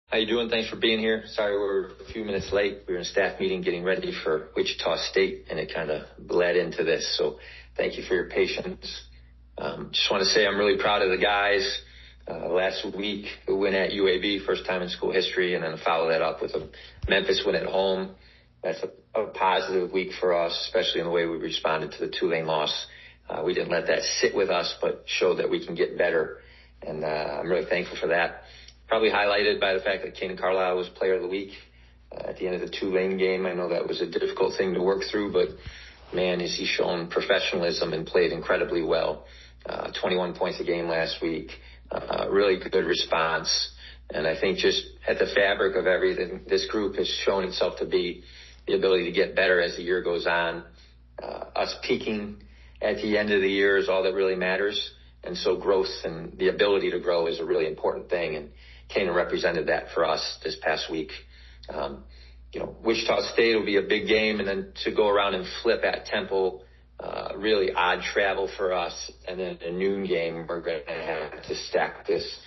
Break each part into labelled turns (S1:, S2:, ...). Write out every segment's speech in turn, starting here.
S1: How you doing? Thanks for being here. Sorry we're a few minutes late. We were in a staff meeting getting ready for Wichita State, and it kind of bled into this. So thank you for your patience. Just want to say I'm really proud of the guys. Last week, a win at UAB, first time in school history, and then follow that up with a Memphis win at home. That's a positive week for us, especially in the way we responded to the Tulane loss. We didn't let that sit with us, but showed that we can get better, and I'm really thankful for that. Probably highlighted by the fact that Kaden Carlisle was Player of the Week at the end of the Tulane game. I know that was a difficult thing to work through, but man, has he shown professionalism and played incredibly well. 21 points a game last week. Really good response. And I think just at the fabric of everything, this group has shown itself to be the ability to get better as the year goes on. Us peaking at the end of the year is all that really matters. And so growth and the ability to grow is a really important thing. And Kanan represented that for us this past week. Wichita State will be a big game, and then to go around and flip at Temple, really odd travel for us. And then a noon game, we're going to have to stack this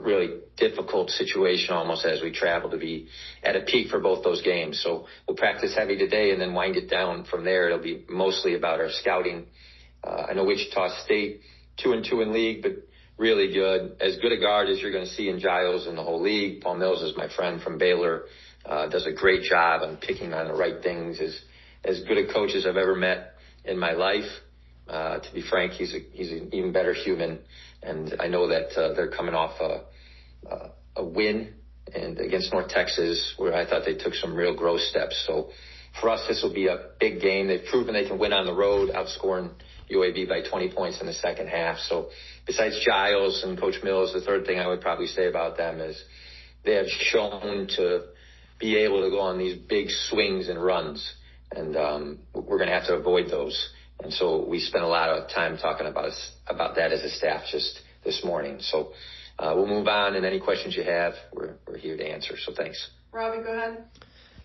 S1: really difficult situation almost as we travel to be at a peak for both those games. So we'll practice heavy today and then wind it down from there. It'll be mostly about our scouting. I know Wichita State 2-2 in league, but really good. As good a guard as you're going to see in Giles in the whole league. Paul Mills is my friend from Baylor. Does a great job on picking on the right things. As good a coach as I've ever met in my life. To be frank, he's an even better human. And I know that they're coming off a win and against North Texas, where I thought they took some real growth steps. So for us, this will be a big game. They've proven they can win on the road, outscoring UAB by 20 points in the second half. So besides Giles and Coach Mills, the third thing I would probably say about them is they have shown to be able to go on these big swings and runs. And we're going to have to avoid those. And so we spent a lot of time talking about that as a staff just this morning. So we'll move on, and any questions you have, we're here to answer. So thanks.
S2: Robbie, go ahead.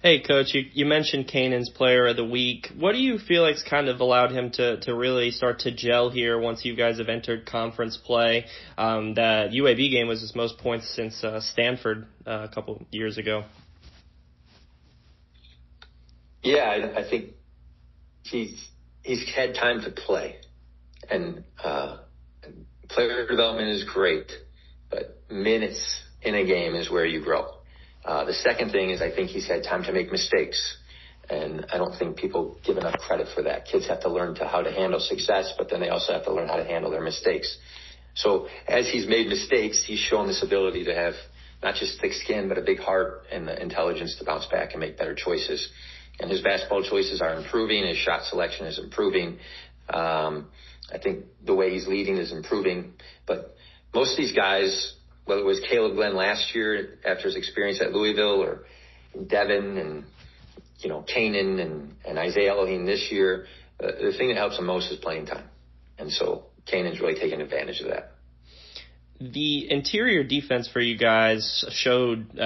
S3: Hey, Coach, you mentioned Kanan's Player of the Week. What do you feel like's kind of allowed him to really start to gel here once you guys have entered conference play? The UAB game was his most points since Stanford a couple years ago.
S1: Yeah, I think he's had time to play, and player development is great, but minutes in a game is where you grow. The second thing is I think he's had time to make mistakes, and I don't think people give enough credit for that. Kids have to learn how to handle success, but then they also have to learn how to handle their mistakes. So as he's made mistakes, he's shown this ability to have not just thick skin, but a big heart and the intelligence to bounce back and make better choices. And his basketball choices are improving. His shot selection is improving. I think the way he's leading is improving. But most of these guys, whether it was Caleb Glenn last year after his experience at Louisville, or Devin and, Kanan and Isaiah Elohim this year, the thing that helps them most is playing time. And so Kanan's really taking advantage of that.
S3: The interior defense for you guys showed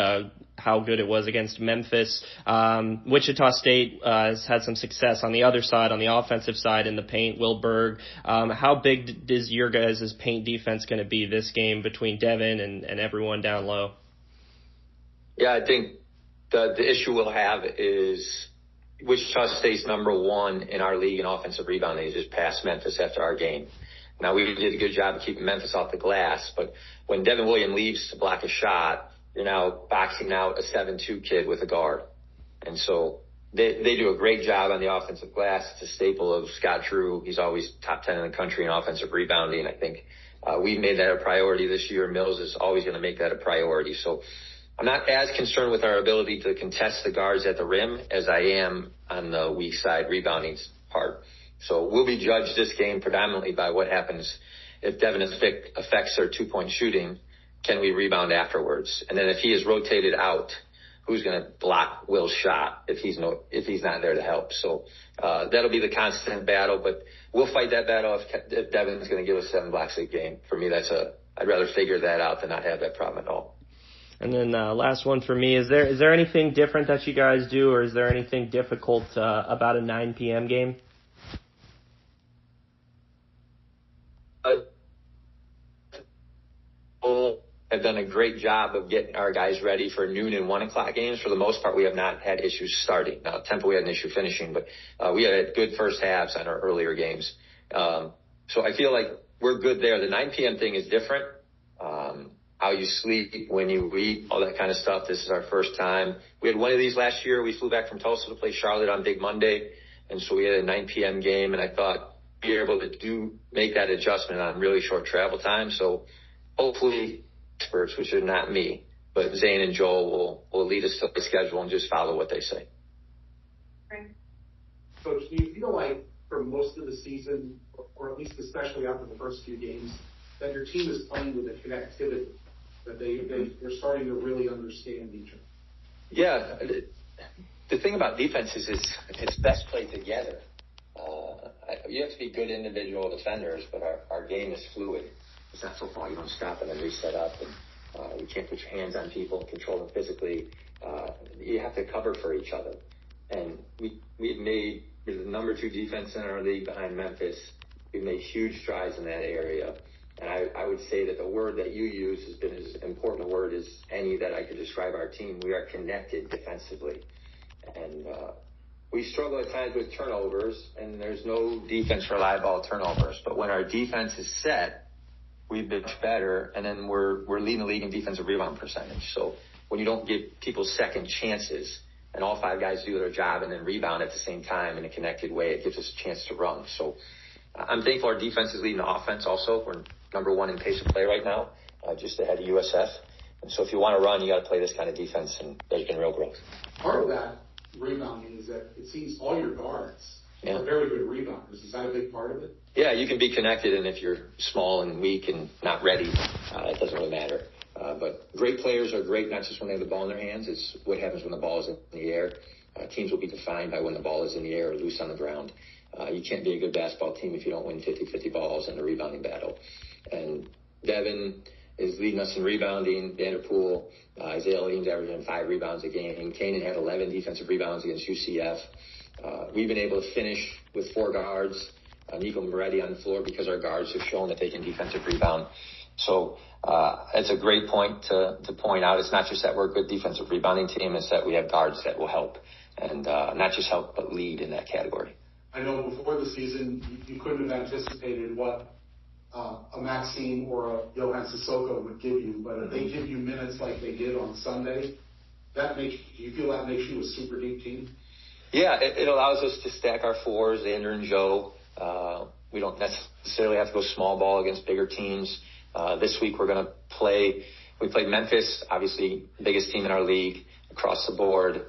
S3: how good it was against Memphis. Wichita State has had some success on the other side, on the offensive side in the paint. Will Berg, how big is your guys' paint defense going to be this game between Devin and everyone down low?
S1: Yeah, I think the issue we'll have is Wichita State's number one in our league in offensive rebounding. They just passed Memphis after our game. Now, we did a good job of keeping Memphis off the glass, but when Devin Williams leaves to block a shot, you're now boxing out a 7'2" kid with a guard. And so they do a great job on the offensive glass. It's a staple of Scott Drew. He's always top 10 in the country in offensive rebounding. I think we've made that a priority this year. Mills is always going to make that a priority. So I'm not as concerned with our ability to contest the guards at the rim as I am on the weak side rebounding part. So we'll be judged this game predominantly by what happens if Devin affects their two-point shooting. Can we rebound afterwards? And then if he is rotated out, who's going to block Will's shot if he's not there to help? So that'll be the constant battle, but we'll fight that battle if Devin's going to give us 7 blocks a game. For me, I'd rather figure that out than not have that problem at all.
S3: And then last one for me, is there anything different that you guys do, or is there anything difficult about a 9 p.m. game?
S1: Have have done a great job of getting our guys ready for noon and 1 o'clock games. For the most part, we have not had issues starting. Now, Temple, we had an issue finishing, but we had good first halves on our earlier games. So I feel like we're good there. The 9 p.m. thing is different. How you sleep, when you eat, all that kind of stuff. This is our first time. We had one of these last year. We flew back from Tulsa to play Charlotte on Big Monday, and so we had a 9 p.m. game, and I thought we were able to make that adjustment on really short travel time. So hopefully experts, which are not me, but Zane and Joel will lead us to the schedule and just follow what they say.
S2: Coach, do you feel like for most of the season, or at least especially after the first few games, that your team is playing with a connectivity, that they're starting to really understand each other?
S1: Yeah. The thing about defense is it's best played together. You have to be good individual defenders, but our game is fluid. It's not football. You don't stop and then reset up, and you can't put your hands on people and control them physically. You have to cover for each other. And we're the number 2 defense in our league behind Memphis. We've made huge strides in that area. And I would say that the word that you use has been as important a word as any that I could describe our team. We are connected defensively. And we struggle at times with turnovers, and there's no defense for live ball turnovers. But when our defense is set, we've been better, and then we're leading the league in defensive rebound percentage. So when you don't give people second chances, and all 5 guys do their job and then rebound at the same time in a connected way, it gives us a chance to run. So I'm thankful our defense is leading the offense also. We're number 1 in pace of play right now, just ahead of USF. And so if you want to run, you got to play this kind of defense, and there's been real growth.
S2: Part of that rebounding is that it seems all your guards are very good rebounders. Is that a big part of it?
S1: Yeah, you can be connected, and if you're small and weak and not ready, it doesn't really matter. But great players are great, not just when they have the ball in their hands. It's what happens when the ball is in the air. Teams will be defined by when the ball is in the air or loose on the ground. You can't be a good basketball team if you don't win 50-50 balls in the rebounding battle. And Devin is leading us in rebounding. Vanderpool, Isaiah Lean's averaging 5 rebounds a game. Kanan had 11 defensive rebounds against UCF. We've been able to finish with 4 guards. Nico Moretti on the floor because our guards have shown that they can defensive rebound. So it's a great point to point out. It's not just that we're a good defensive rebounding team. It's that we have guards that will help, and not just help but lead in that category.
S2: I know before the season you couldn't have anticipated what a Maxime or a Johan Sissoko would give you, but if they give you minutes like they did on Sunday, do you feel that makes you a super deep team?
S1: Yeah, it allows us to stack our 4s, Xander and Joe. We don't necessarily have to go small ball against bigger teams. This week we played Memphis, obviously biggest team in our league across the board.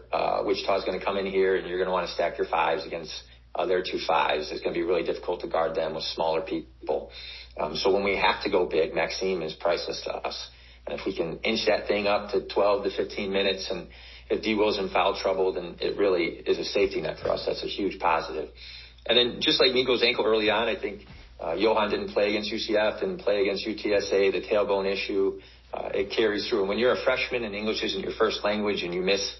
S1: Wichita's going to come in here, and you're going to want to stack your 5s against their 2 5s. It's going to be really difficult to guard them with smaller people. So when we have to go big, Maxime is priceless to us. And if we can inch that thing up to 12 to 15 minutes, and if D. Will's in foul trouble, then it really is a safety net for us. That's a huge positive. And then just like Nico's ankle early on, I think Johan didn't play against UCF, didn't play against UTSA, the tailbone issue, it carries through. And when you're a freshman and English isn't your first language and you miss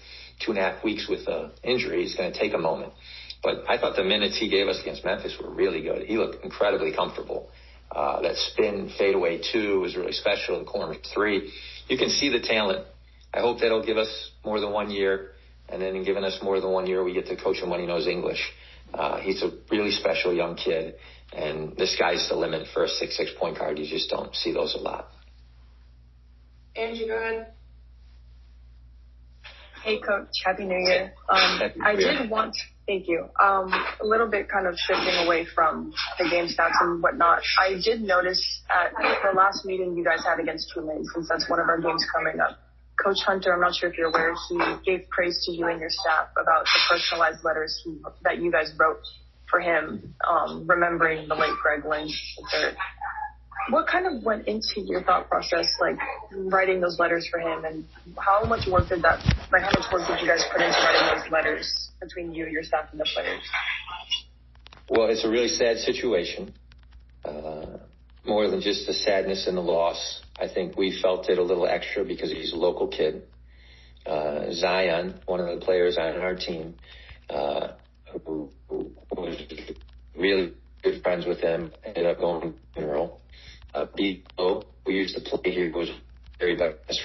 S1: 2.5 weeks with injury, it's going to take a moment. But I thought the minutes he gave us against Memphis were really good. He looked incredibly comfortable. That spin fadeaway 2 was really special. The corner 3, you can see the talent. I hope that'll give us more than 1 year. And then in giving us more than 1 year, we get to coach him when he knows English. He's a really special young kid. And the sky's the limit for a 6'6" point guard. You just don't see those a lot.
S4: Angie, go ahead.
S5: Hey, Coach. Happy New Year. Thank you. A little bit kind of shifting away from the game stats and whatnot. I did notice at the last meeting you guys had against Tulane, since that's one of our games coming up, Coach Hunter, I'm not sure if you're aware, he gave praise to you and your staff about the personalized letters that you guys wrote for him, remembering the late Greg Lynch III. What kind of went into your thought process, like writing those letters for him, and how much work did you guys put into writing those letters between you, your staff, and the players?
S1: Well, it's a really sad situation. More than just the sadness and the loss, I think we felt it a little extra because he's a local kid. Zion, one of the players on our team, who was really good friends with him, ended up going to the funeral. Beto, who used to play here, was very best.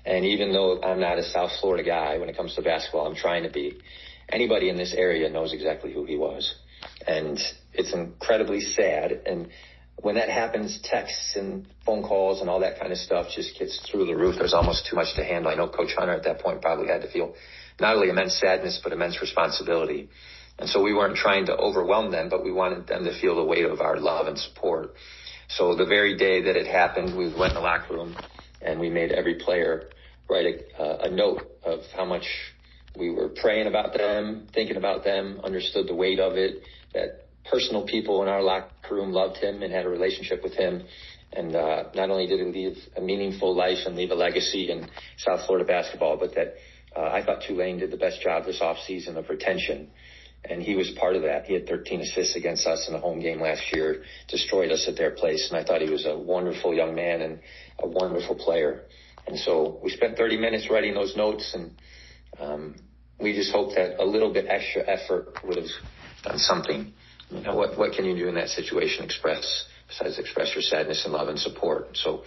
S1: And even though I'm not a South Florida guy when it comes to basketball, I'm trying to be, anybody in this area knows exactly who he was. And it's incredibly sad. And when that happens, texts and phone calls and all that kind of stuff just gets through the roof. There's almost too much to handle. I know Coach Hunter at that point probably had to feel not only immense sadness, but immense responsibility. And so we weren't trying to overwhelm them, but we wanted them to feel the weight of our love and support. So the very day that it happened, we went in the locker room and we made every player write a note of how much we were praying about them, thinking about them, understood the weight of it, that personal people in our locker room loved him and had a relationship with him. And not only did he leave a meaningful life and leave a legacy in South Florida basketball, but that I thought Tulane did the best job this offseason of retention. And he was part of that. He had 13 assists against us in a home game last year, destroyed us at their place. And I thought he was a wonderful young man and a wonderful player. And so we spent 30 minutes writing those notes, and we just hope that a little bit extra effort would have done something. You know, what can you do in that situation besides express your sadness and love and support? So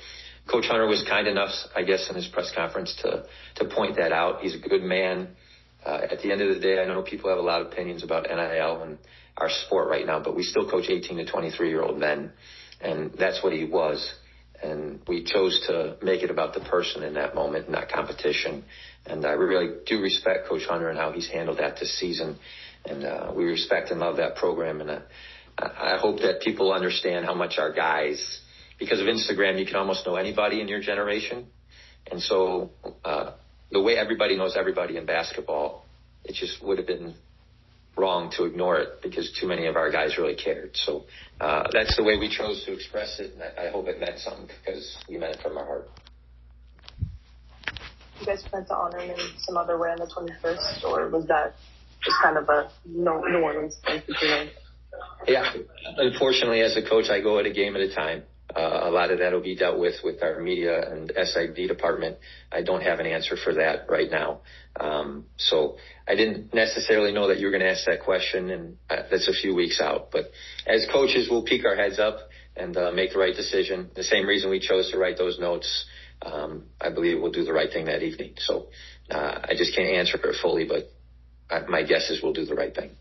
S1: Coach Hunter was kind enough, I guess, in his press conference to point that out. He's a good man. At the end of the day, I know people have a lot of opinions about NIL and our sport right now, but we still coach 18 to 23-year-old men, and that's what he was. And we chose to make it about the person in that moment, not competition. And I really do respect Coach Hunter and how he's handled that this season. And we respect and love that program. And I hope that people understand how much our guys, because of Instagram, you can almost know anybody in your generation. And so the way everybody knows everybody in basketball, it just would have been wrong to ignore it because too many of our guys really cared. So that's the way we chose to express it. And I hope it meant something because we meant it from our heart.
S5: You guys plan to honor him in some other way on the 21st, or was that just kind of a New Orleans thing for Tulane?
S1: Yeah, unfortunately, as a coach, I go at a game at a time. A lot of that will be dealt with our media and SID department. I don't have an answer for that right now. So I didn't necessarily know that you were going to ask that question, and that's a few weeks out. But as coaches, we'll peek our heads up and make the right decision. The same reason we chose to write those notes. I believe we'll do the right thing that evening. So I just can't answer it fully, but my guess is we'll do the right thing.